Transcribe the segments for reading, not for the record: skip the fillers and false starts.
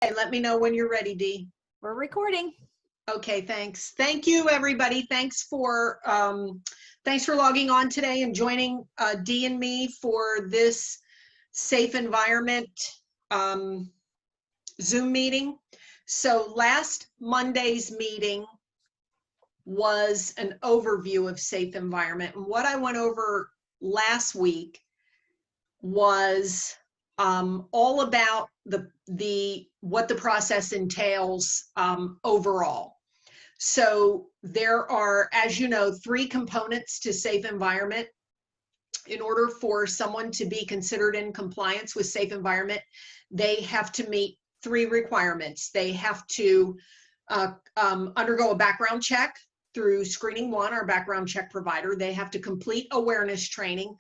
Okay, let me know when you're ready, Dee. We're recording. Okay, thanks. Thank you, everybody. Thanks for logging on today and joining Dee and me for this safe environment Zoom meeting. So last Monday's meeting was an overview of safe environment. And what I went over last week was all about what the process entails overall. So there are, as you know, 3 components to safe environment. In order for someone to be considered in compliance with safe environment, they have to meet 3 requirements. They have to undergo a background check through Screening One, our background check provider. They have to complete awareness training,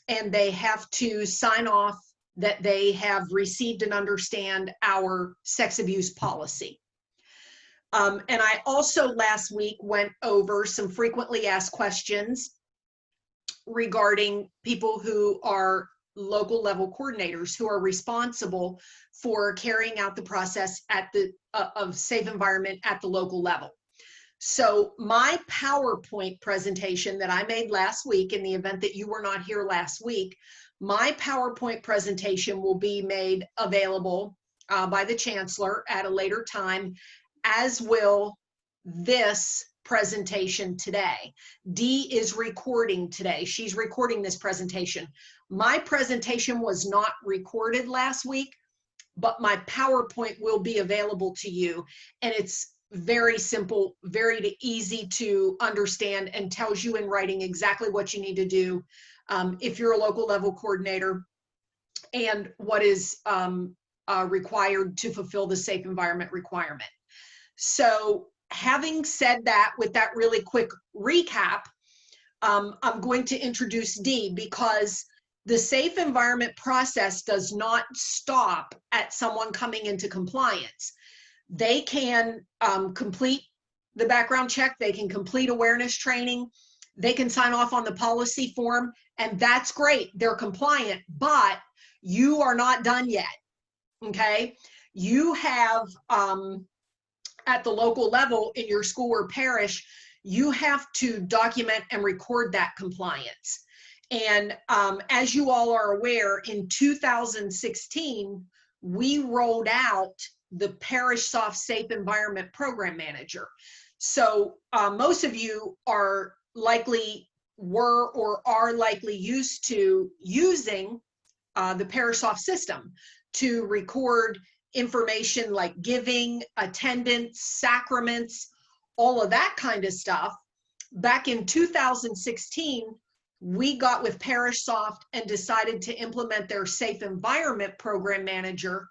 and they have to sign off that they have received and understand our sex abuse policy. And I also last week went over some frequently asked questions regarding people who are local level coordinators who are responsible for carrying out the process of safe environment at the local level. So my PowerPoint presentation that I made last week, in the event that you were not here last week, my PowerPoint presentation will be made available by the Chancellor at a later time, as will this presentation today. Dee is recording today. She's recording this presentation. My presentation was not recorded last week, but my PowerPoint will be available to you, and it's very simple, very easy to understand, and tells you in writing exactly what you need to do if you're a local level coordinator and what is required to fulfill the safe environment requirement. So having said that, with that really quick recap, I'm going to introduce Dee, because the safe environment process does not stop at someone coming into compliance. They can complete the background check, they can complete awareness training, they can sign off on the policy form, and that's great, they're compliant, but you are not done yet, okay? You have, at the local level in your school or parish, you have to document and record that compliance. And as you all are aware, in 2016, we rolled out the ParishSoft Safe Environment Program Manager. So most of you are likely used to using the ParishSoft system to record information like giving, attendance, sacraments, all of that kind of stuff. Back in 2016, we got with ParishSoft and decided to implement their Safe Environment Program Manager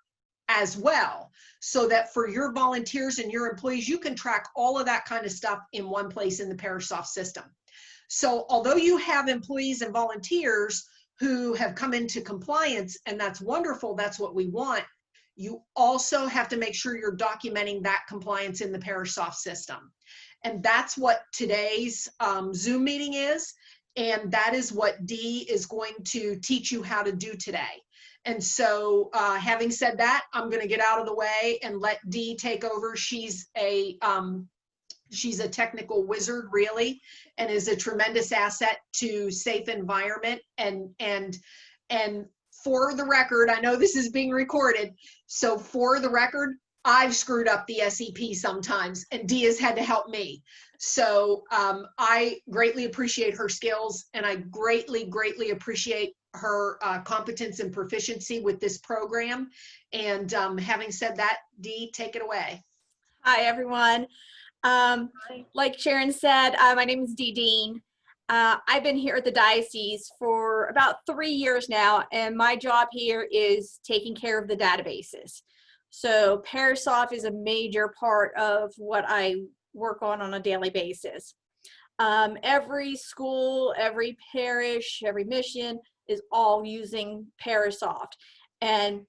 as well, so that for your volunteers and your employees, you can track all of that kind of stuff in one place in the ParishSoft system. So although you have employees and volunteers who have come into compliance, and that's wonderful, that's what we want, you also have to make sure you're documenting that compliance in the ParishSoft system. And that's what today's Zoom meeting is. And that is what Dee is going to teach you how to do today. And so having said that, I'm going to get out of the way and let Dee take over. She's a technical wizard, really, and is a tremendous asset to safe environment. And for the record, I know this is being recorded, so for the record, I've screwed up the SEP sometimes, and Dee has had to help me. So I greatly appreciate her skills, and I greatly appreciate her competence and proficiency with this program. And having said that, Dee, take it away. Hi, everyone. Like Sharon said, my name is Dee Dean. I've been here at the diocese for about 3 years now, and my job here is taking care of the databases. So ParishSoft is a major part of what I work on a daily basis. Every school, every parish, every mission is all using ParishSoft. And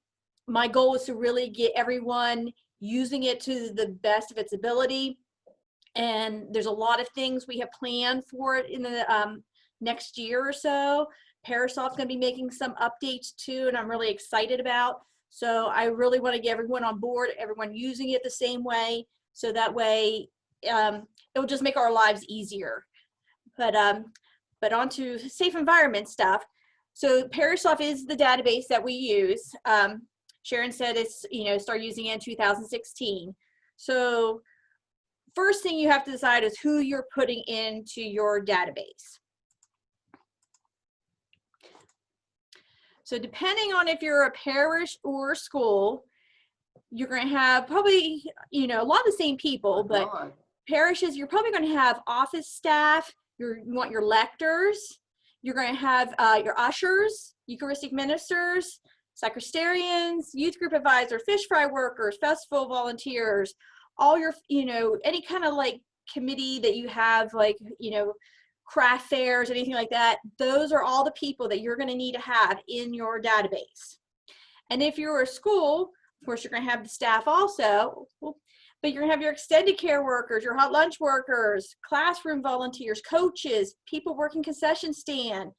my goal is to really get everyone using it to the best of its ability. And there's a lot of things we have planned for it in the next year or so. ParishSoft's going to be making some updates too, and I'm really excited about. So I really want to get everyone on board, everyone using it the same way. So that way it will just make our lives easier. But on to safe environment stuff. So PariSoft is the database that we use. Sharon said it's, start using it in 2016. So first thing you have to decide is who you're putting into your database. So depending on if you're a parish or a school, you're going to have probably, a lot of the same people, but parishes, you're probably going to have office staff, you want your lectors, you're going to have your ushers, Eucharistic ministers, sacristerians, youth group advisor, fish fry workers, festival volunteers, all your, any kind of like committee that you have, like, craft fairs, anything like that. Those are all the people that you're going to need to have in your database. And if you're a school, of course, you're going to have the staff also, but you're going to have your extended care workers, your hot lunch workers, classroom volunteers, coaches, people working concession stand,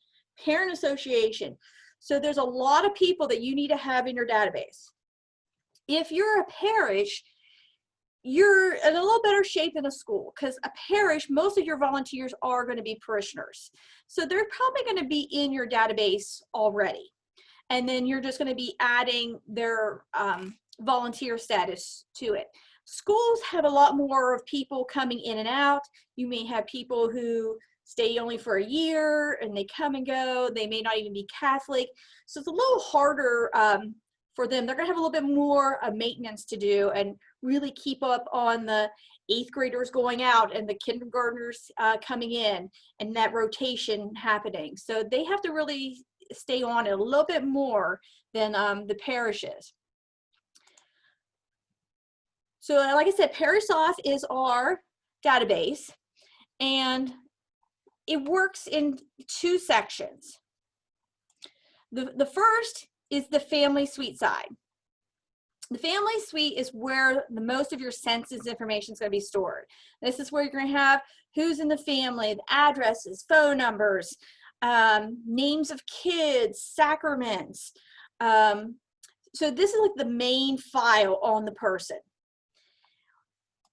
parent association. So there's a lot of people that you need to have in your database. If you're a parish, you're in a little better shape than a school, because a parish, most of your volunteers are going to be parishioners. So they're probably going to be in your database already. And then you're just going to be adding their volunteer status to it. Schools have a lot more of people coming in and out. You may have people who stay only for a year and they come and go. They may not even be Catholic. So it's a little harder for them. They're going to have a little bit more maintenance to do and really keep up on the 8th graders going out and the kindergartners coming in and that rotation happening. So they have to really stay on it a little bit more than the parishes. So like I said, PariSoft is our database, and it works in 2 sections. The first is the family suite side. The family suite is where the most of your census information is going to be stored. This is where you're going to have who's in the family, the addresses, phone numbers, names of kids, sacraments. So this is like the main file on the person.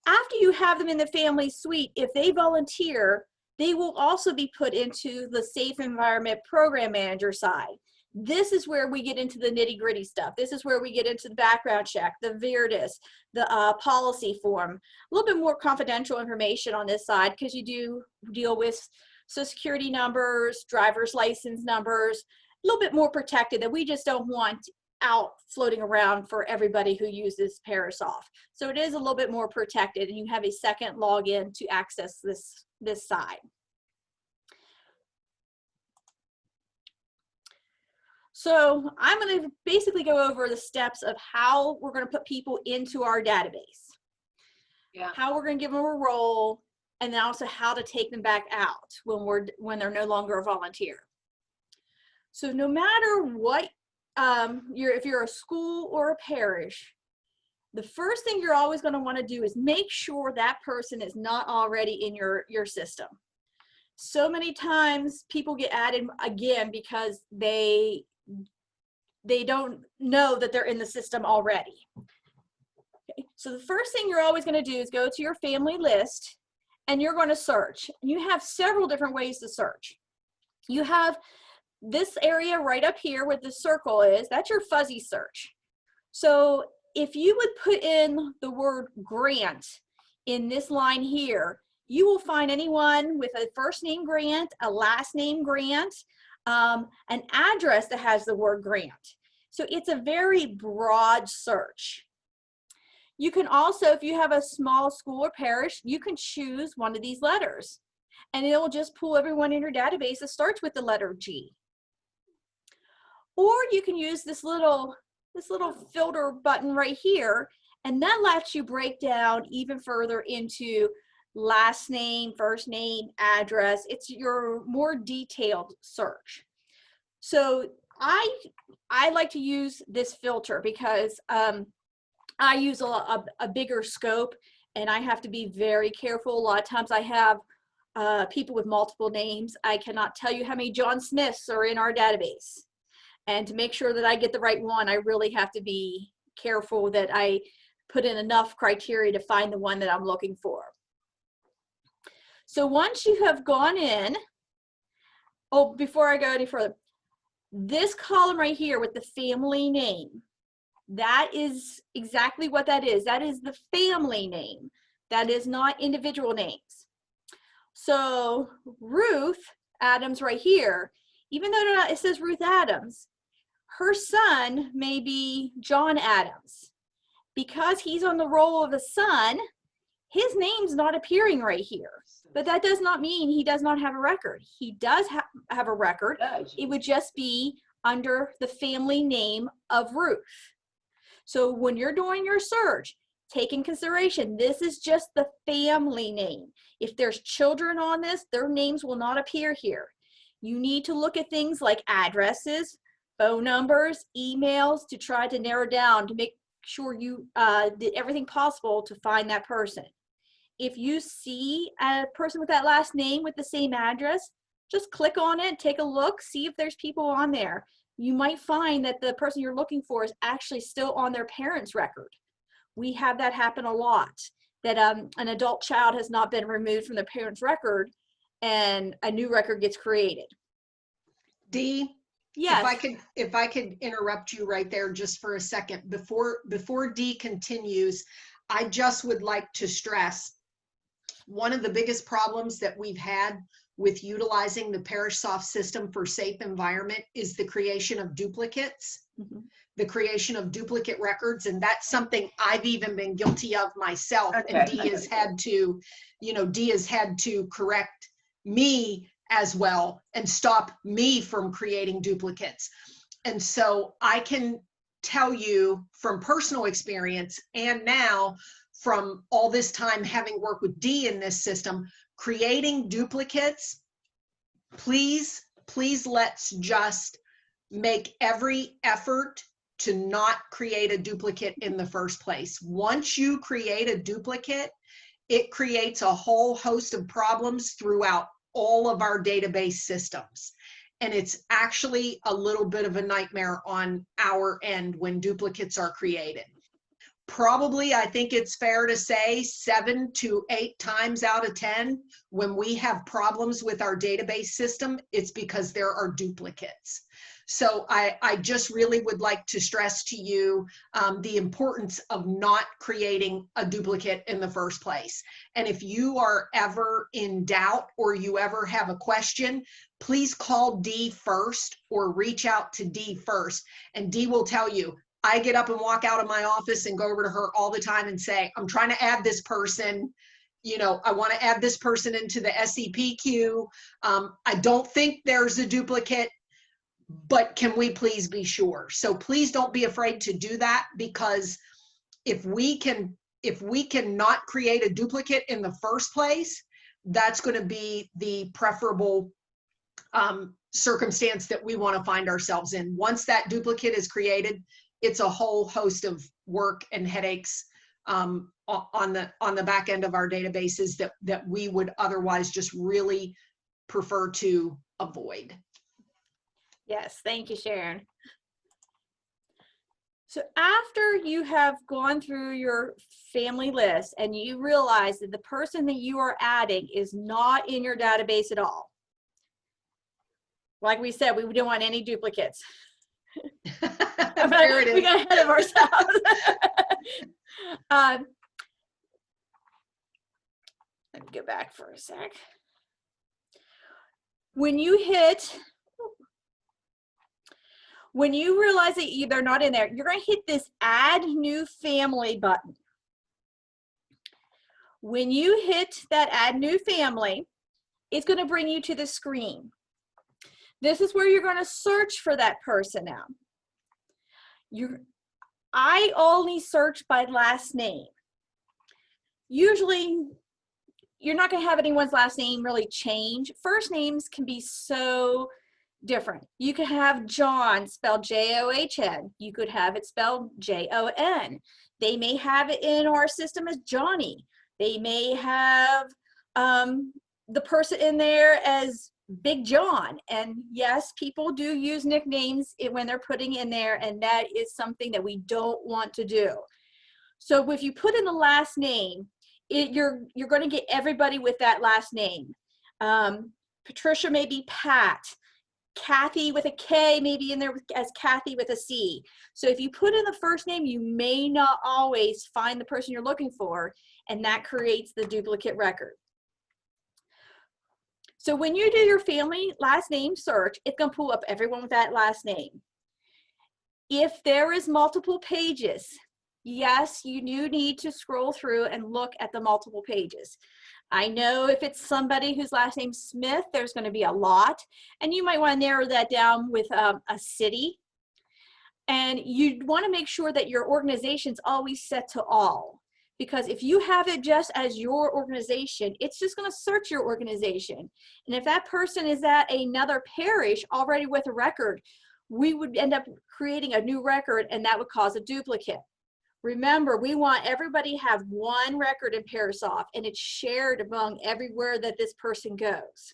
After you have them in the family suite, if they volunteer, they will also be put into the Safe Environment Program Manager side. This is where we get into the nitty-gritty stuff. This is where we get into the background check, the VIRDIS, the policy form. A little bit more confidential information on this side because you do deal with Social Security numbers, driver's license numbers, a little bit more protected that we just don't want out floating around for everybody who uses PariSoft. So it is a little bit more protected, and you have a second login to access this side. So I'm going to basically go over the steps of how we're going to put people into our database, how we're going to give them a role, and then also how to take them back out when they're no longer a volunteer. So no matter what, if you're a school or a parish, the first thing you're always going to want to do is make sure that person is not already in your system. So many times people get added again because they don't know that they're in the system already. Okay. So the first thing you're always going to do is go to your family list and you're going to search. You have several different ways to search. You have this area right up here where the circle is, that's your fuzzy search. So if you would put in the word grant in this line here, you will find anyone with a first name Grant, a last name Grant, an address that has the word grant. So it's a very broad search. You can also, if you have a small school or parish, you can choose one of these letters and it will just pull everyone in your database that starts with the letter G. Or you can use this little filter button right here, and that lets you break down even further into last name, first name, address. It's your more detailed search. So I like to use this filter because I use a bigger scope and I have to be very careful. A lot of times I have people with multiple names. I cannot tell you how many John Smiths are in our database. And to make sure that I get the right one, I really have to be careful that I put in enough criteria to find the one that I'm looking for. So once you have gone in, oh, before I go any further, this column right here with the family name, that is exactly what that is. That is the family name. That is not individual names. So Ruth Adams right here, even though it says Ruth Adams, her son may be John Adams. Because he's on the roll of a son, his name's not appearing right here. But that does not mean he does not have a record. He does have a record. It would just be under the family name of Ruth. So when you're doing your search, take in consideration, this is just the family name. If there's children on this, their names will not appear here. You need to look at things like addresses, phone numbers, emails to try to narrow down to make sure you did everything possible to find that person. If you see a person with that last name with the same address, just click on it, take a look, see if there's people on there. You might find that the person you're looking for is actually still on their parents' record. We have that happen a lot, that an adult child has not been removed from their parents' record and a new record gets created. Dee? Yes. If I could interrupt you right there just for a second, before Dee continues, I just would like to stress one of the biggest problems that we've had with utilizing the ParishSoft system for safe environment is the creation of duplicates, the creation of duplicate records, and that's something I've even been guilty of myself. And Dee has had to, Dee has had to correct me as well and stop me from creating duplicates. And so I can tell you from personal experience, and now from all this time having worked with Dee in this system, creating duplicates, please let's just make every effort to not create a duplicate in the first place. Once you create a duplicate, it creates a whole host of problems throughout all of our database systems. And it's actually a little bit of a nightmare on our end when duplicates are created. Probably, I think it's fair to say 7 to 8 times out of 10, when we have problems with our database system, it's because there are duplicates. So I just really would like to stress to you the importance of not creating a duplicate in the first place. And if you are ever in doubt or you ever have a question, please call Dee first or reach out to Dee first. And Dee will tell you, I get up and walk out of my office and go over to her all the time and say, I'm trying to add this person. I want to add this person into the SEP queue. I don't think there's a duplicate, but can we please be sure? So please don't be afraid to do that, because if we can not create a duplicate in the first place, that's going to be the preferable circumstance that we want to find ourselves in. Once that duplicate is created, it's a whole host of work and headaches on the back end of our databases that we would otherwise just really prefer to avoid. Yes, thank you, Sharon. So after you have gone through your family list and you realize that the person that you are adding is not in your database at all, like we said, we don't want any duplicates. There it is. We got ahead of ourselves. Let me go back for a sec. When you realize that they're not in there, you're going to hit this Add New Family button. When you hit that Add New Family, it's going to bring you to the screen. This is where you're going to search for that person now. I only search by last name. Usually, you're not going to have anyone's last name really change. First names can be so different. You could have John spelled J-O-H-N. You could have it spelled J-O-N. They may have it in our system as Johnny. They may have the person in there as Big John. And yes, people do use nicknames when they're putting in there, and that is something that we don't want to do. So if you put in the last name, you're going to get everybody with that last name. Patricia may be Pat. Kathy with a K may be in there as Kathy with a C. So if you put in the first name, you may not always find the person you're looking for, and that creates the duplicate record. So when you do your family last name search, it's going to pull up everyone with that last name. If there is multiple pages, yes, you do need to scroll through and look at the multiple pages. I know if it's somebody whose last name's Smith, there's going to be a lot, and you might want to narrow that down with a city. And you want to make sure that your organization's always set to all, because if you have it just as your organization, it's just going to search your organization. And if that person is at another parish already with a record, we would end up creating a new record, and that would cause a duplicate. Remember, we want everybody to have one record in Parasoft, and it's shared among everywhere that this person goes.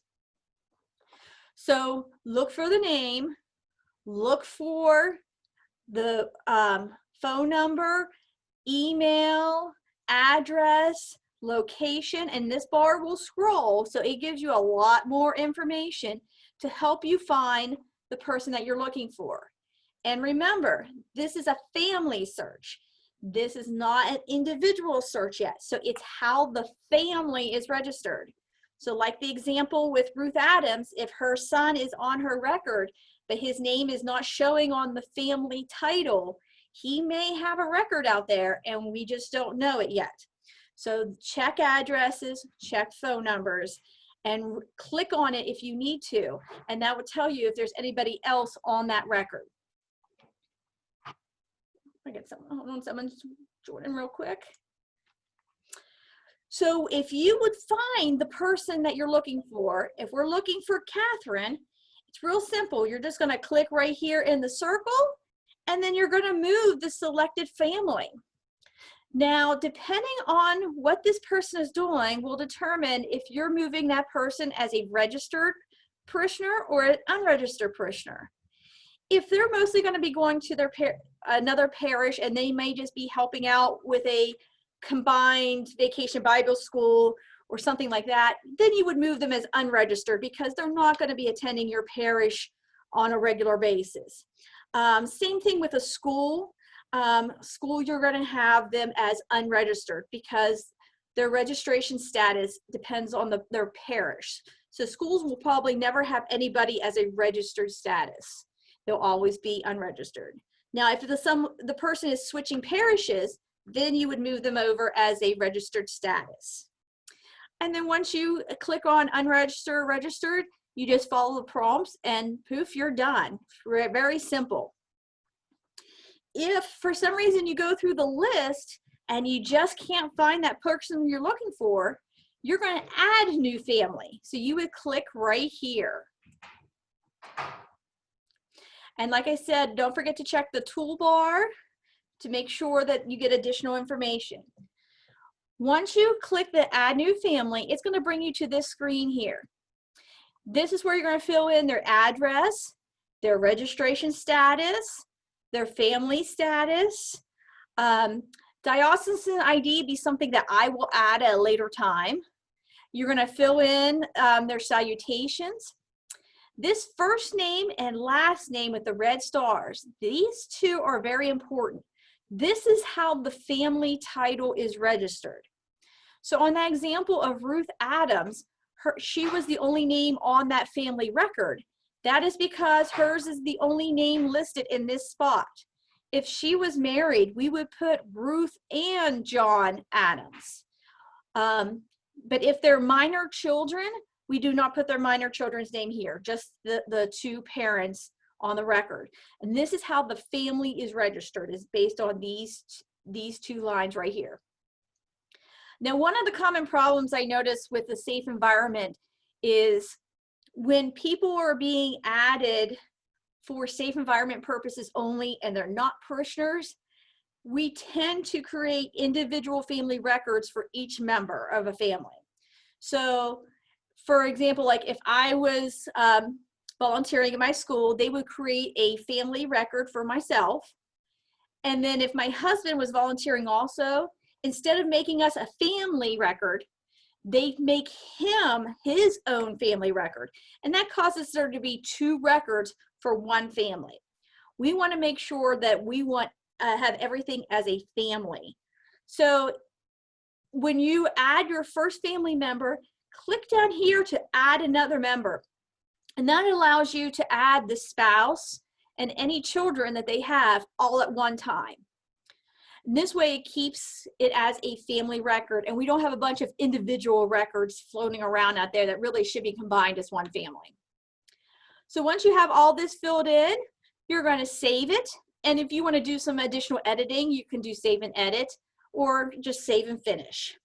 So look for the name, look for the phone number, email, address, location, and this bar will scroll, so it gives you a lot more information to help you find the person that you're looking for. And remember, this is a family search. This is not an individual search yet, so it's how the family is registered. So like the example with Ruth Adams, if her son is on her record, but his name is not showing on the family title, he may have a record out there and we just don't know it yet. So check addresses, check phone numbers, and click on it if you need to, and that will tell you if there's anybody else on that record. I get someone, hold on, someone's joining real quick. So if you would find the person that you're looking for, if we're looking for Catherine, it's real simple. You're just going to click right here in the circle, and then you're going to move the selected family. Now, depending on what this person is doing will determine if you're moving that person as a registered parishioner or an unregistered parishioner. If they're mostly going to be going to their another parish, and they may just be helping out with a combined vacation Bible school or something like that, then you would move them as unregistered because they're not going to be attending your parish on a regular basis. Same thing with a school. You're going to have them as unregistered because their registration status depends on their parish. So schools will probably never have anybody as a registered status. They'll always be unregistered. Now, if the person is switching parishes, then you would move them over as a registered status. And then once you click on unregistered or registered, you just follow the prompts and poof, you're done. Very simple. If for some reason you go through the list and you just can't find that person you're looking for, you're going to add new family. So you would click right here. And like I said, don't forget to check the toolbar to make sure that you get additional information. Once you click the Add New Family, it's going to bring you to this screen here. This is where you're going to fill in their address, their registration status, their family status. Diocesan ID be something that I will add at a later time. You're going to fill in their salutations. This first name and last name with the red stars, these two are very important. This is how the family title is registered. So on that example of Ruth Adams, she was the only name on that family record. That is because hers is the only name listed in this spot. If she was married, we would put Ruth and John Adams. But if they're minor children, we do not put their minor children's name here, just the two parents on the record. And this is how the family is registered, is based on these two lines right here. Now, one of the common problems I notice with the safe environment is when people are being added for safe environment purposes only and they're not parishioners, we tend to create individual family records for each member of a family. So for example, like if I was volunteering in my school, they would create a family record for myself. And then if my husband was volunteering also, instead of making us a family record, they make him his own family record. And that causes there to be 2 records for one family. We want to make sure that we want have everything as a family. So when you add your first family member, click down here to add another member. And that allows you to add the spouse and any children that they have all at one time. And this way it keeps it as a family record, and we don't have a bunch of individual records floating around out there that really should be combined as one family. So once you have all this filled in, you're going to save it. And if you want to do some additional editing, you can do save and edit, or just save and finish.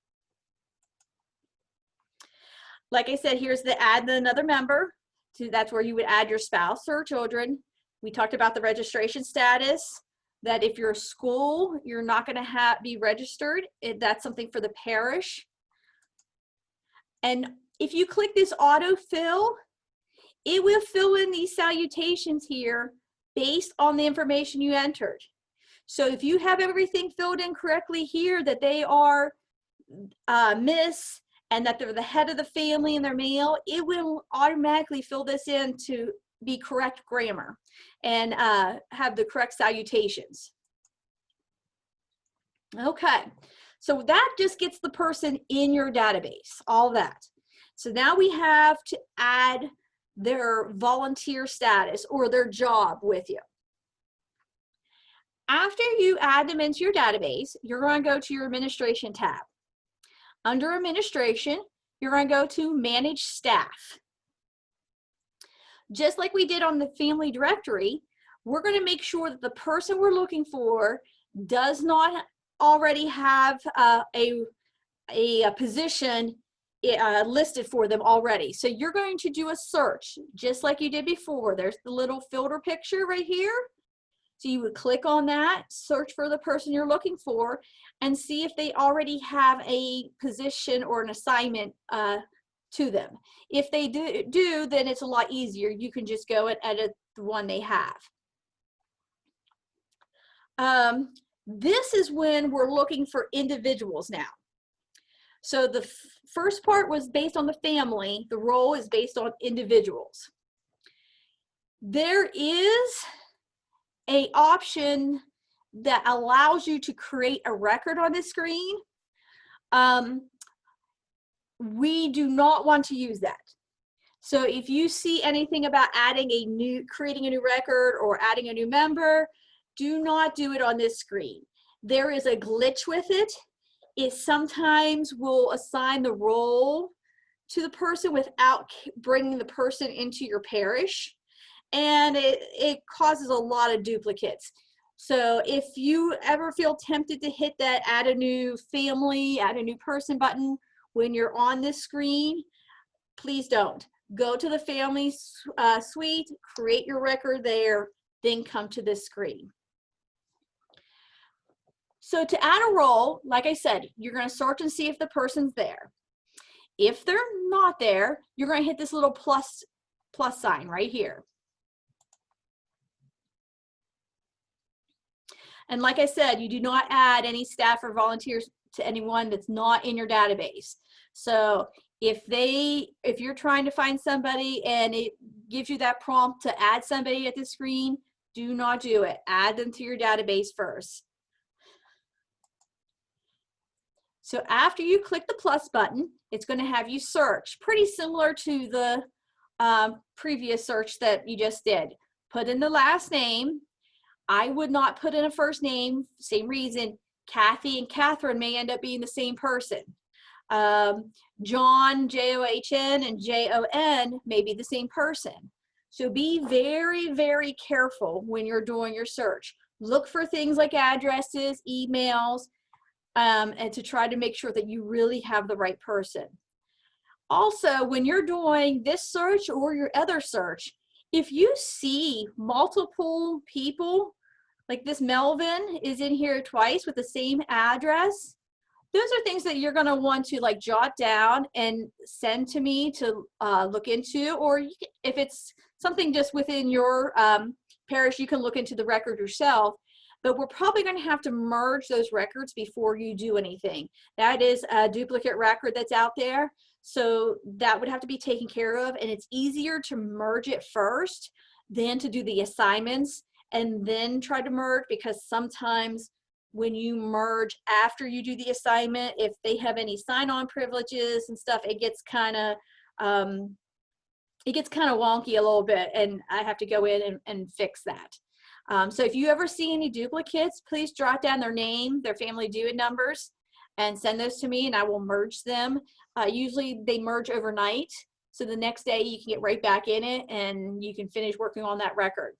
Like I said, here's the add another member. So that's where you would add your spouse or children. We talked about the registration status, that if you're a school, you're not going to be registered. That's something for the parish. And if you click this autofill, it will fill in these salutations here based on the information you entered. So if you have everything filled in correctly here, that they are Miss, and that they're the head of the family and they're male, it will automatically fill this in to be correct grammar and have the correct salutations. Okay, so that just gets the person in your database, all that. So now we have to add their volunteer status or their job with you. After you add them into your database, you're going to go to your administration tab. Under administration, you're going to go to manage staff. Just like we did on the family directory, we're going to make sure that the person we're looking for does not already have a position listed for them already. So you're going to do a search just like you did before. There's the little filter picture right here. So you would click on that, search for the person you're looking for, and see if they already have a position or an assignment to them. If they do, then it's a lot easier. You can just go and edit the one they have. This is when we're looking for individuals now. So the first part was based on the family. The role is based on individuals. There is an option that allows you to create a record on this screen. We do not want to use that. So if you see anything about creating a new record or adding a new member, do not do it on this screen. There is a glitch with it. It sometimes will assign the role to the person without bringing the person into your parish. And it causes a lot of duplicates. So if you ever feel tempted to hit that add a new family, add a new person button when you're on this screen, please don't. Go to the family suite, create your record there, then come to this screen. So to add a role, like I said, you're going to search and see if the person's there. If they're not there, you're going to hit this little plus sign right here. And like I said, you do not add any staff or volunteers to anyone that's not in your database. So if you're trying to find somebody and it gives you that prompt to add somebody at the screen, do not do it. Add them to your database first. So after you click the plus button, it's going to have you search, pretty similar to the previous search that you just did. Put in the last name. I would not put in a first name, same reason. Kathy and Catherine may end up being the same person. John, J-O-H-N, and J-O-N may be the same person. So be very, very careful when you're doing your search. Look for things like addresses, emails, and to try to make sure that you really have the right person. Also, when you're doing this search or your other search, if you see multiple people, like this Melvin is in here twice with the same address, those are things that you're going to want to like jot down and send to me to look into, or if it's something just within your parish, you can look into the record yourself. But we're probably going to have to merge those records before you do anything. That is a duplicate record that's out there. So that would have to be taken care of, and it's easier to merge it first than to do the assignments and then try to merge, because sometimes when you merge after you do the assignment, if they have any sign-on privileges and stuff, it gets kind of wonky a little bit, and I have to go in and fix that. So if you ever see any duplicates, please jot down their name, their family due numbers, and send those to me, and I will merge them. Usually they merge overnight, so the next day you can get right back in it and you can finish working on that record.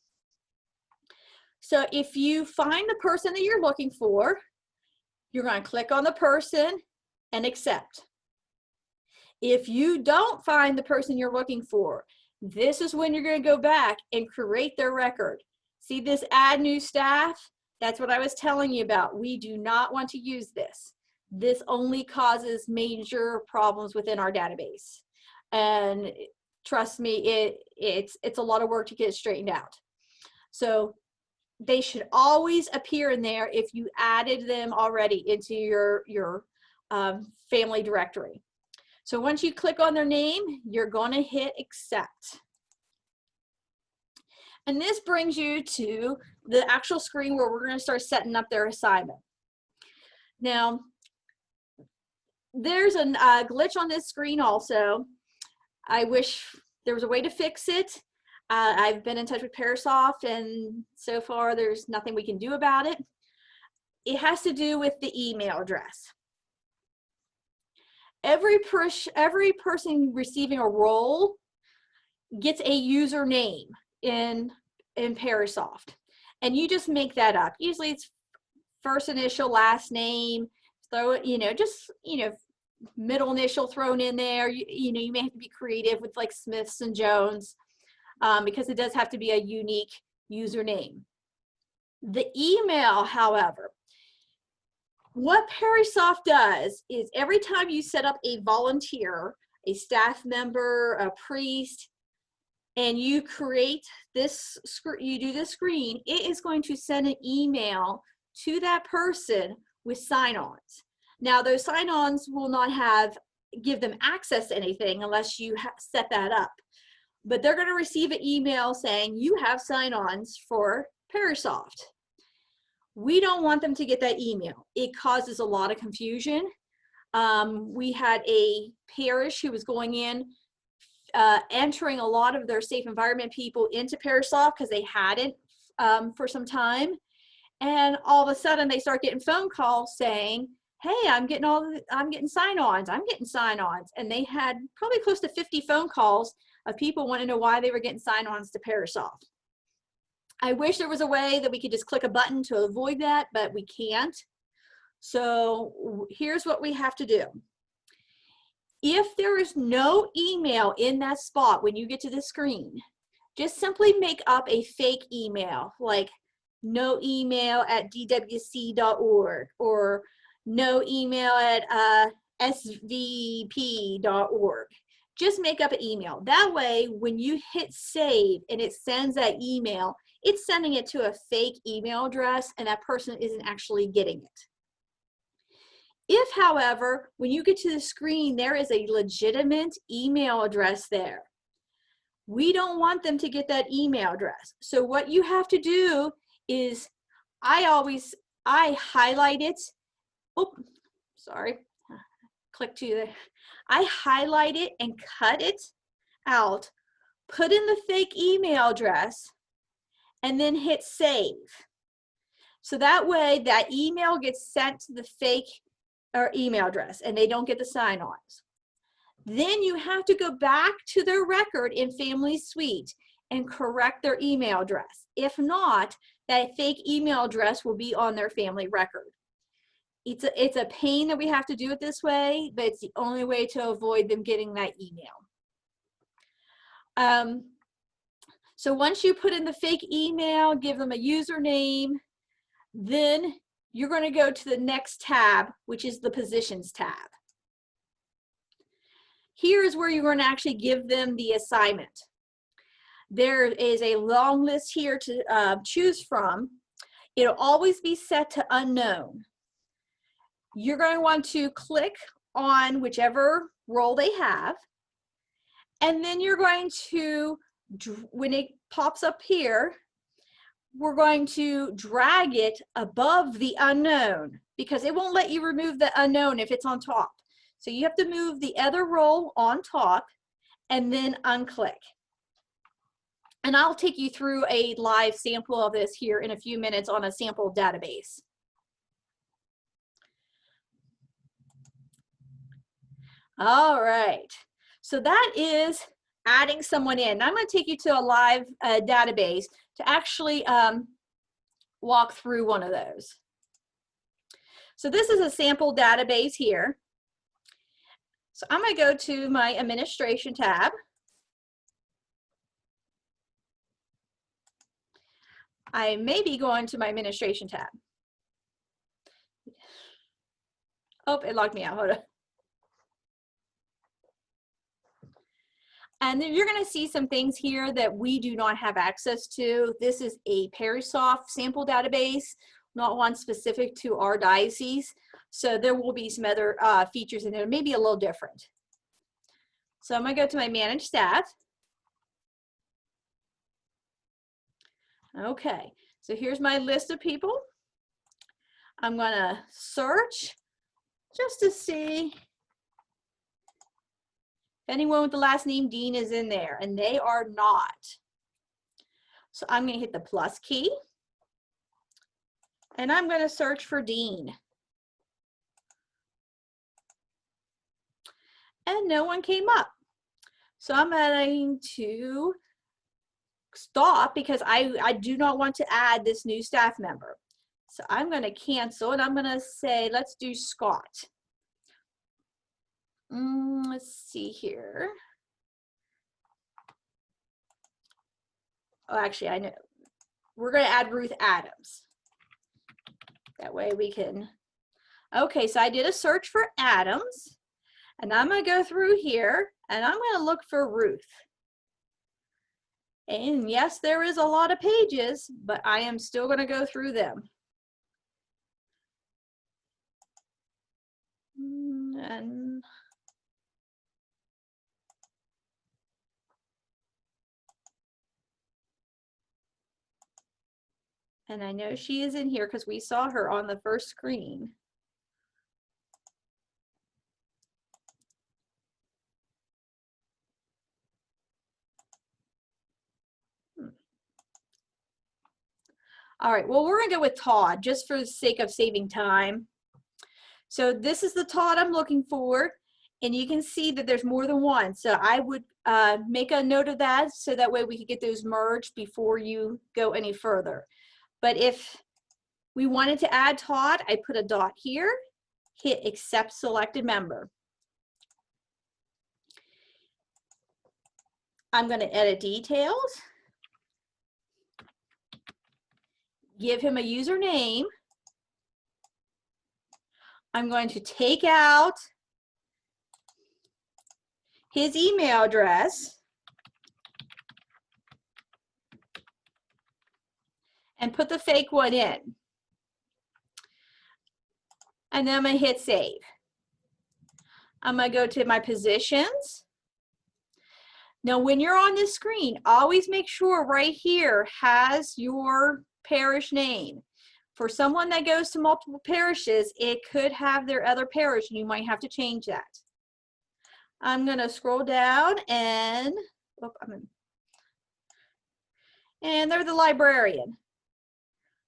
So if you find the person that you're looking for, you're going to click on the person and accept. If you don't find the person you're looking for, this is when you're going to go back and create their record. See this add new staff? That's what I was telling you about. We do not want to use this. This only causes major problems within our database. And trust me, it's a lot of work to get it straightened out. So they should always appear in there if you added them already into your family directory. So once you click on their name, you're going to hit accept. And this brings you to the actual screen where we're going to start setting up their assignment. Now, there's a glitch on this screen also. I wish there was a way to fix it. I've been in touch with Parasoft, and so far there's nothing we can do about it. It has to do with the email address. Every person receiving a role gets a username in Parasoft, and you just make that up. Usually it's first initial, last name, throw it, just, middle initial thrown in there. You may have to be creative with like Smiths and Jones, because it does have to be a unique username. The email, however, what Parasoft does is every time you set up a volunteer, a staff member, a priest, and you create this, you do this screen, it is going to send an email to that person with sign-ons. Now, those sign-ons will not give them access to anything unless you set that up. But they're going to receive an email saying you have sign-ons for Parasoft. We don't want them to get that email. It causes a lot of confusion. We had a parish who was going in, entering a lot of their safe environment people into Parasoft because they hadn't for some time. And all of a sudden they start getting phone calls saying, hey, I'm getting sign-ons, I'm getting sign-ons. And they had probably close to 50 phone calls of people wanting to know why they were getting sign-ons to Parasoft. I wish there was a way that we could just click a button to avoid that, but we can't. So here's what we have to do. If there is no email in that spot when you get to the screen, just simply make up a fake email, like no email at dwc.org or no email at svp.org. Just make up an email. That way, when you hit save and it sends that email, it's sending it to a fake email address and that person isn't actually getting it. If, however, when you get to the screen, there is a legitimate email address there, we don't want them to get that email address. So what you have to do is, I highlight it. Oh, sorry. Click to the, I highlight it and cut it out, put in the fake email address, and then hit save. So that way that email gets sent to the fake email address and they don't get the sign-ons. Then you have to go back to their record in Family Suite and correct their email address. If not, that fake email address will be on their family record. It's a pain that we have to do it this way, but it's the only way to avoid them getting that email. So once you put in the fake email, give them a username, then you're going to go to the next tab, which is the Positions tab. Here is where you're going to actually give them the assignment. There is a long list here to choose from. It'll always be set to unknown. You're going to want to click on whichever role they have, and then you're going to, when it pops up here, we're going to drag it above the unknown, because it won't let you remove the unknown if it's on top. So you have to move the other role on top and then unclick. And I'll take you through a live sample of this here in a few minutes on a sample database. All right, so that is adding someone in. I'm going to take you to a live database to actually walk through one of those. So this is a sample database here. So I'm going to go to my Administration tab. I may be going to my Administration tab. Oh, it locked me out. Hold on. And then you're going to see some things here that we do not have access to. This is a PariSoft sample database, not one specific to our diocese. So there will be some other features in there, maybe a little different. So I'm going to go to my Manage Staff. Okay, so here's my list of people. I'm going to search just to see anyone with the last name Dean is in there, and they are not. So I'm going to hit the plus key, and I'm going to search for Dean. And no one came up. So I'm going to stop because I do not want to add this new staff member. So I'm going to cancel, and I'm going to say, let's do Scott. Let's see here. Oh, actually, I know. We're going to add Ruth Adams. That way we can. Okay, so I did a search for Adams, and I'm going to go through here, and I'm going to look for Ruth. And yes, there is a lot of pages, but I am still going to go through them. And I know she is in here because we saw her on the first screen. All right, well, we're gonna go with Todd just for the sake of saving time. So this is the Todd I'm looking for, and you can see that there's more than one. So I would make a note of that so that way we can get those merged before you go any further. But if we wanted to add Todd, I put a dot here, hit Accept Selected Member. I'm going to edit details, give him a username. I'm going to take out his email address and put the fake one in. And then I'm going to hit save. I'm going to go to my positions. Now, when you're on this screen, always make sure right here has your parish name. For someone that goes to multiple parishes, it could have their other parish, and you might have to change that. I'm going to scroll down and, and they're the librarian.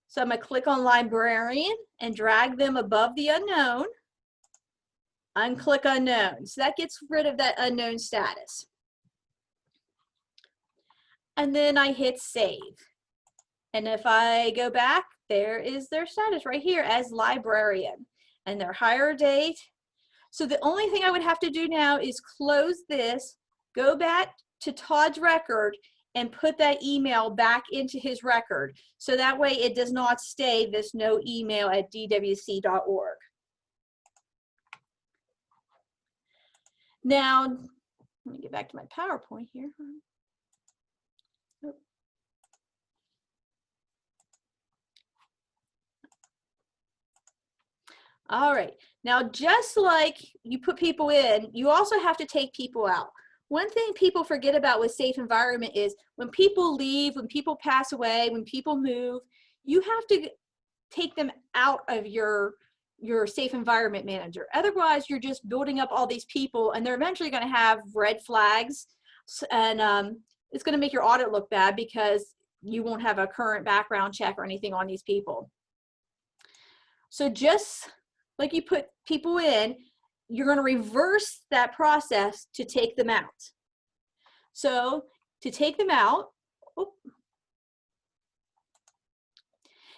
So I'm going to click on librarian and drag them above the unknown. Unclick unknown. So that gets rid of that unknown status. And then I hit save. And if I go back, there is their status right here as librarian and their hire date. So the only thing I would have to do now is close this, go back to Todd's record, and put that email back into his record. So that way it does not stay this no email at dwc.org. Now, let me get back to my PowerPoint here. All right, now just like you put people in, you also have to take people out. One thing people forget about with safe environment is when people leave, when people pass away, when people move, you have to take them out of your safe environment manager. Otherwise, you're just building up all these people and they're eventually going to have red flags, and it's going to make your audit look bad because you won't have a current background check or anything on these people. So just like you put people in, you're going to reverse that process to take them out. So to take them out,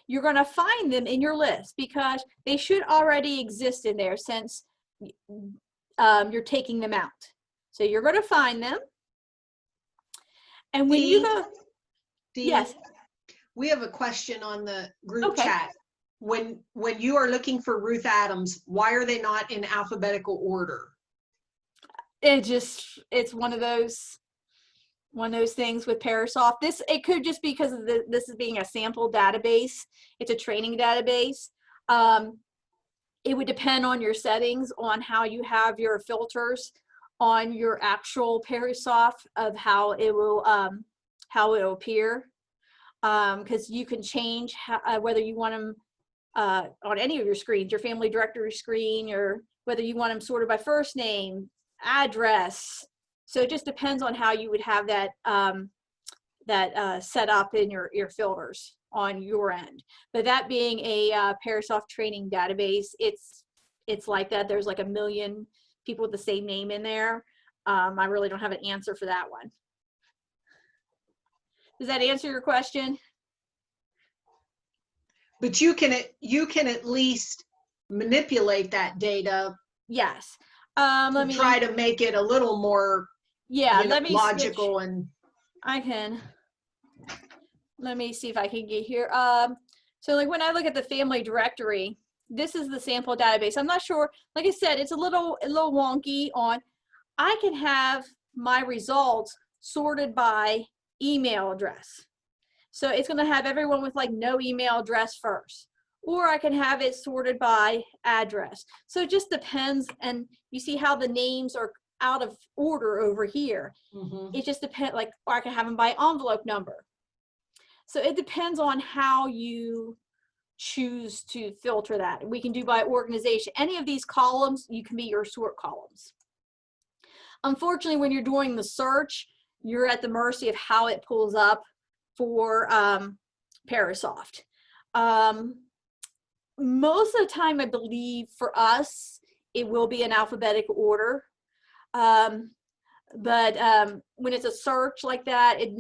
you're going to find them in your list because they should already exist in there since you're taking them out. So you're going to find them. And when you go, yes, we have a question on the group okay. chat. When you are looking for Ruth Adams, why are they not in alphabetical order? It's one of those things with Parasoft. It could just be because of this is being a sample database. It's a training database. It would depend on your settings on how you have your filters on your actual Parasoft of how it will appear. Because you can change whether you want them on any of your screens, your family directory screen, or whether you want them sorted by first name, address. So it just depends on how you would have that set up in your filters on your end. But that being a Parasoft training database, it's like that. There's like 1 million people with the same name in there. I really don't have an answer for that one. Does that answer your question? But you can at least manipulate that data. Yes. Let me try to make it a little more let me logical switch. And I can. Let me see if I can get here. So like when I look at the family directory, this is the sample database. I'm not sure. Like I said, it's a little wonky on. I can have my results sorted by email address. So it's going to have everyone with like no email address first, or I can have it sorted by address. So it just depends. And you see how the names are out of order over here. Mm-hmm. It just depends, like, or I can have them by envelope number. So it depends on how you choose to filter that. We can do by organization. Any of these columns, you can be your sort columns. Unfortunately, when you're doing the search, you're at the mercy of how it pulls up for Parasoft. Most of the time, I believe for us, it will be in alphabetical order. But when it's a search like that, it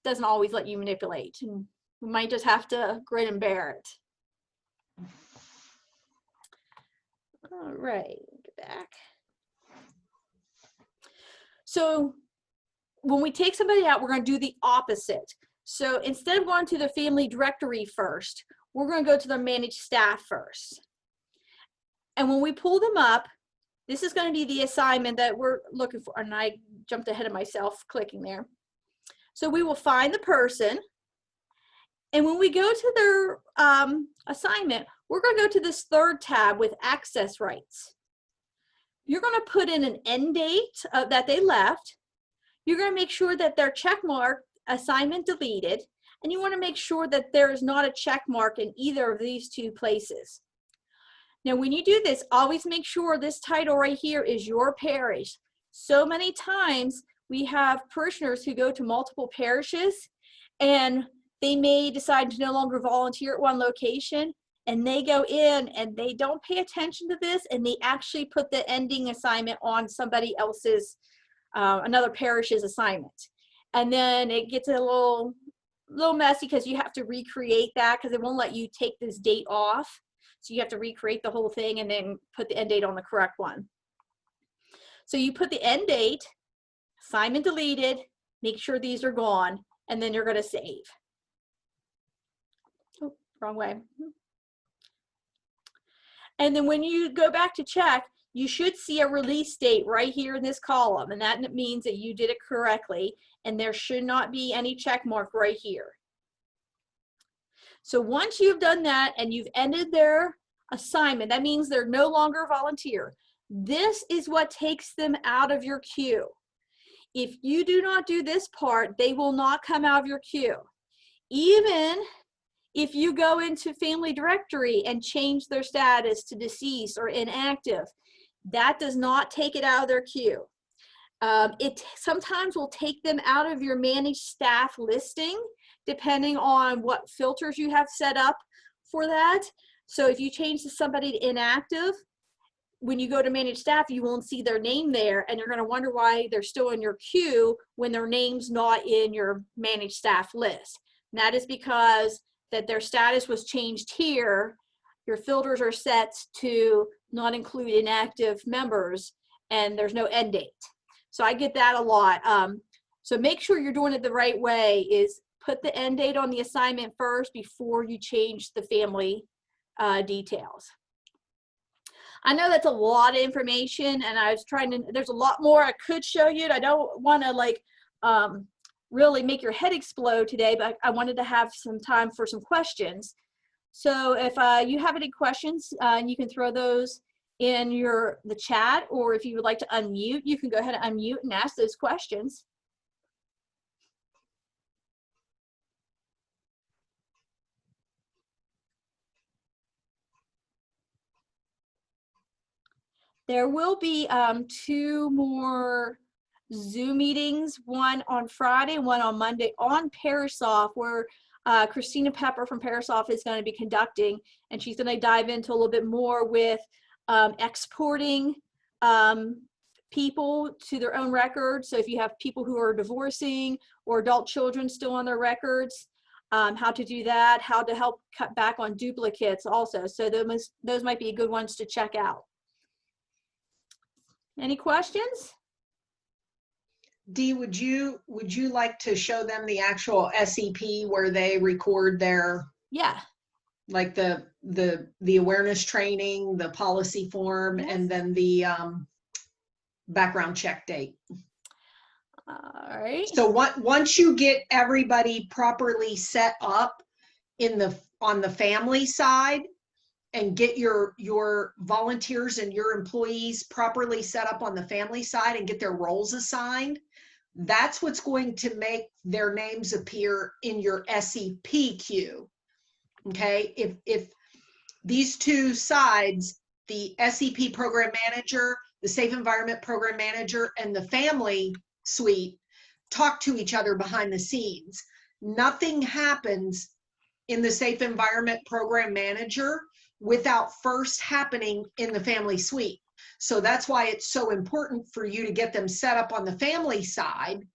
doesn't always let you manipulate. And we might just have to grin and bear it. All right, get back. So when we take somebody out, we're going to do the opposite. So instead of going to the family directory first, we're going to go to the managed staff first. And when we pull them up, this is going to be the assignment that we're looking for. And I jumped ahead of myself clicking there. So we will find the person. And when we go to their assignment, we're going to go to this third tab with access rights. You're going to put in an end date that they left. You're going to make sure that their check mark assignment deleted, and you want to make sure that there is not a check mark in either of these two places. Now, when you do this, always make sure this title right here is your parish. So many times we have parishioners who go to multiple parishes and they may decide to no longer volunteer at one location, and they go in and they don't pay attention to this, and they actually put the ending assignment on somebody else's, another parish's assignment. And then it gets a little messy because you have to recreate that because it won't let you take this date off. So you have to recreate the whole thing and then put the end date on the correct one. So you put the end date, assignment deleted, make sure these are gone, and then you're going to save. Oh, wrong way. And then when you go back to check, you should see a release date right here in this column, and that means that you did it correctly, and there should not be any check mark right here. So once you've done that and you've ended their assignment, that means they're no longer a volunteer. This is what takes them out of your queue. If you do not do this part, they will not come out of your queue. Even if you go into Family Directory and change their status to deceased or inactive, that does not take it out of their queue. It sometimes will take them out of your managed staff listing, depending on what filters you have set up for that. So if you change somebody to inactive, when you go to manage staff, you won't see their name there, and you're going to wonder why they're still in your queue when their name's not in your managed staff list. And that is because that their status was changed here. Your filters are set to not include inactive members, and there's no end date. So I get that a lot. So make sure you're doing it the right way, is put the end date on the assignment first before you change the family details. I know that's a lot of information, and I was trying to, there's a lot more I could show you. I don't want to like really make your head explode today, but I wanted to have some time for some questions. So if you have any questions, you can throw those in the chat, or if you would like to unmute, you can go ahead and unmute and ask those questions. There will be 2 more Zoom meetings, one on Friday, one on Monday on Parasoft, where Christina Pepper from Parasoft is going to be conducting, and she's going to dive into a little bit more with exporting people to their own records. So if you have people who are divorcing or adult children still on their records, how to do that, how to help cut back on duplicates also. So those might be good ones to check out. Any questions? Dee, would you like to show them the actual SEP where they record their, Yeah. like the awareness training, the policy form, Yes. and then the background check date? All right. So once you get everybody properly set up on the family side, and get your volunteers and your employees properly set up on the family side and get their roles assigned, that's what's going to make their names appear in your SEP queue. Okay, if these 2 sides, the SEP program manager, the Safe Environment program manager, and the family suite talk to each other behind the scenes, nothing happens in the Safe Environment program manager without first happening in the family suite. So that's why it's so important for you to get them set up on the family side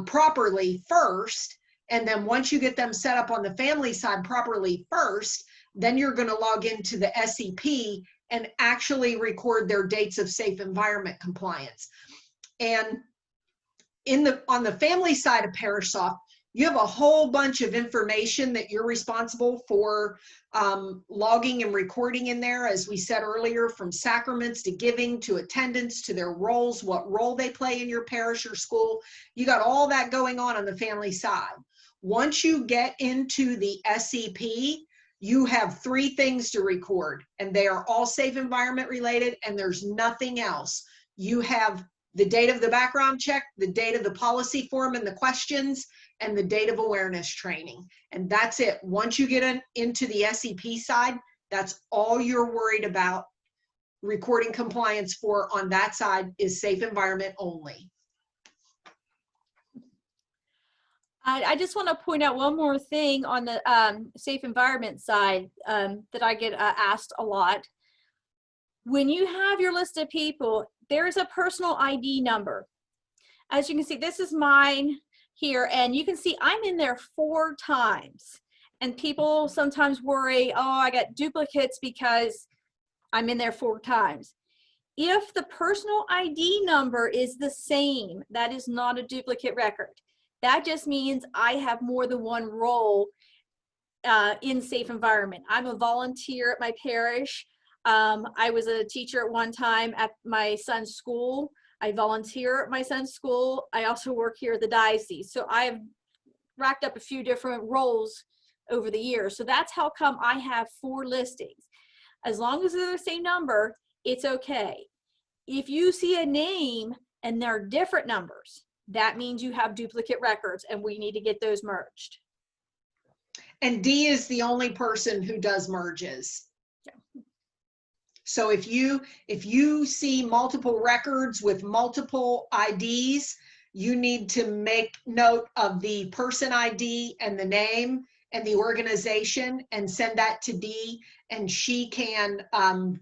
properly first. And then once you get them set up on the family side properly first, then you're going to log into the SEP and actually record their dates of safe environment compliance. And on the family side of Parasoft, you have a whole bunch of information that you're responsible for logging and recording in there, as we said earlier, from sacraments to giving to attendance to their roles, what role they play in your parish or school. You got all that going on the family side. Once you get into the SEP, you have 3 things to record, and they are all safe environment related, and there's nothing else. You have the date of the background check, the date of the policy form and the questions, and the date of awareness training. And that's it. Once you get into the SEP side, that's all you're worried about recording compliance for on that side is safe environment only. I just want to point out one more thing on the safe environment side that I get asked a lot. When you have your list of people, there is a personal ID number. As you can see, this is mine here, and you can see I'm in there 4 times. And people sometimes worry, oh, I got duplicates because I'm in there 4 times. If the personal ID number is the same, that is not a duplicate record. That just means I have more than one role in safe environment. I'm a volunteer at my parish. I was a teacher at one time at my son's school. I volunteer at my son's school. I also work here at the diocese. So I've racked up a few different roles over the years. So that's how come I have 4 listings. As long as they're the same number, it's okay. If you see a name and they're different numbers, that means you have duplicate records and we need to get those merged. And Dee is the only person who does merges. Yeah. So if you see multiple records with multiple IDs, you need to make note of the person ID and the name and the organization and send that to Dee, and she can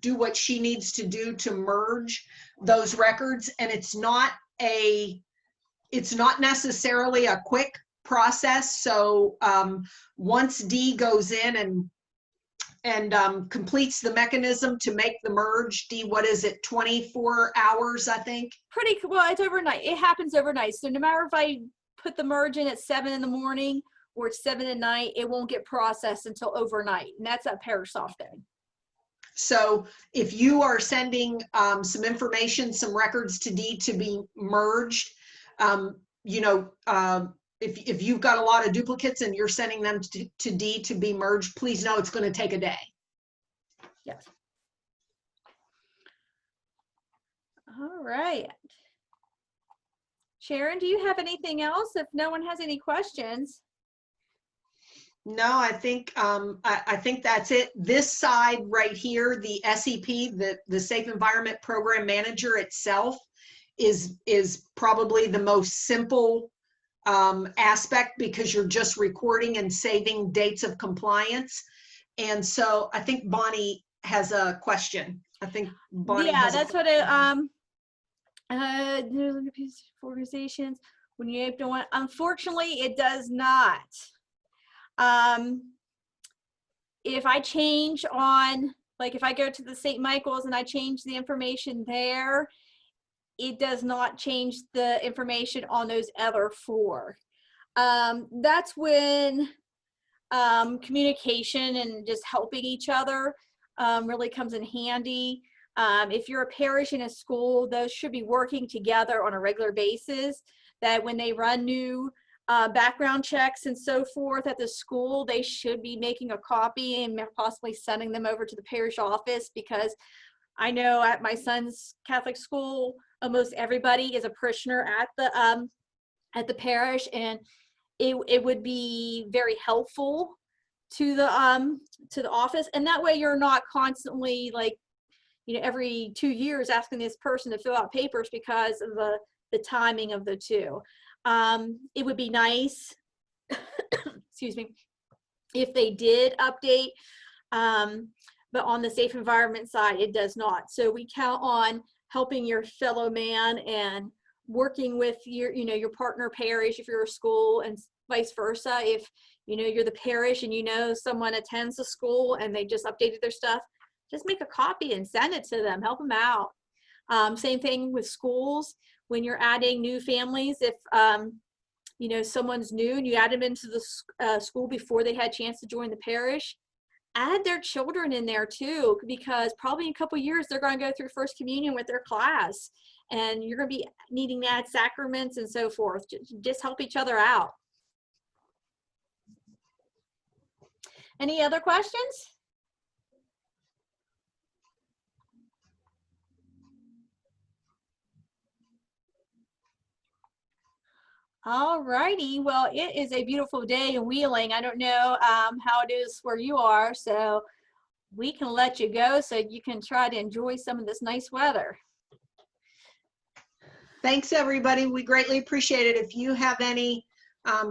do what she needs to do to merge those records. And it's not necessarily a quick process. So once Dee goes in and completes the mechanism to make the merge, Dee, what is it, 24 hours, I think? Pretty well, it's overnight. It happens overnight. So no matter if I put the merge in at 7 in the morning or it's 7 at night, it won't get processed until overnight. And that's at Parish-Soft Day. So if you are sending some information, some records to Dee to be merged, if you've got a lot of duplicates and you're sending them to Dee to be merged, please know it's going to take a day. Yes. All right. Sharon, do you have anything else? If no one has any questions. No, I think that's it. This side right here, the SEP, the Safe Environment Program Manager itself, is probably the most simple aspect, because you're just recording and saving dates of compliance. And so I think Bonnie has a question. I think Bonnie Yeah, has that's what organizations, when you have to want, unfortunately it does not. If I change on, like if I go to the St. Michael's and I change the information there, it does not change the information on those other 4. That's when communication and just helping each other really comes in handy. If you're a parish and a school, those should be working together on a regular basis, that when they run new background checks and so forth at the school, they should be making a copy and possibly sending them over to the parish office, because I know at my son's Catholic school, almost everybody is a parishioner at the parish, and it would be very helpful to the office. And that way you're not constantly, like, every 2 years asking this person to fill out papers because of the timing of the two. It would be nice, excuse me, if they did update, but on the safe environment side, it does not. So we count on helping your fellow man and working with your partner parish if you're a school, and vice versa. If you're the parish and someone attends the school and they just updated their stuff, just make a copy and send it to them, help them out. Same thing with schools. When you're adding new families, if someone's new and you add them into the school before they had a chance to join the parish, add their children in there too, because probably in a couple of years they're going to go through First Communion with their class, and you're going to be needing to add sacraments and so forth. Just help each other out. Any other questions? All righty. Well, it is a beautiful day in Wheeling. I don't know how it is where you are, so we can let you go so you can try to enjoy some of this nice weather. Thanks, everybody. We greatly appreciate it. If you have any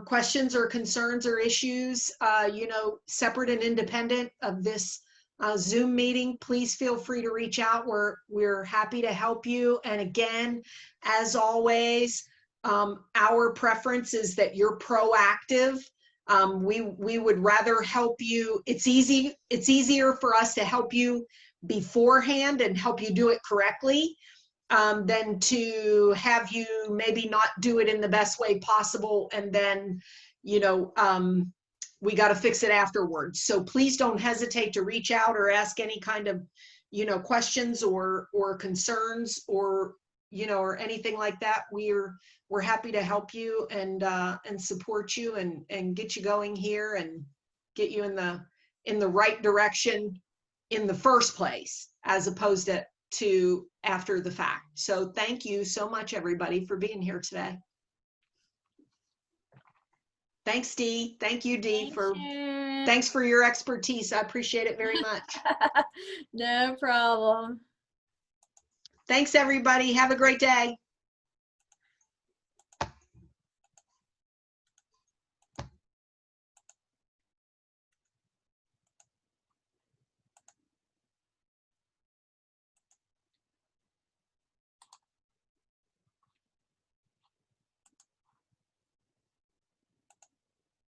questions or concerns or issues, separate and independent of this Zoom meeting, please feel free to reach out. We're happy to help you. And again, as always, our preference is that you're proactive. We would rather help you. It's easier for us to help you beforehand and help you do it correctly. than to have you maybe not do it in the best way possible, and then, you know, we got to fix it afterwards. So please don't hesitate to reach out or ask any kind of, you know, questions or concerns, or, you know, or anything like that. We're happy to help you and support you and get you going here and get you in the right direction in the first place, as opposed to after the fact. So thank you so much, everybody, for being here today. Thanks, Dee. Thank you, Dee, thanks for your expertise. I appreciate it very much. No problem. Thanks, everybody. Have a great day.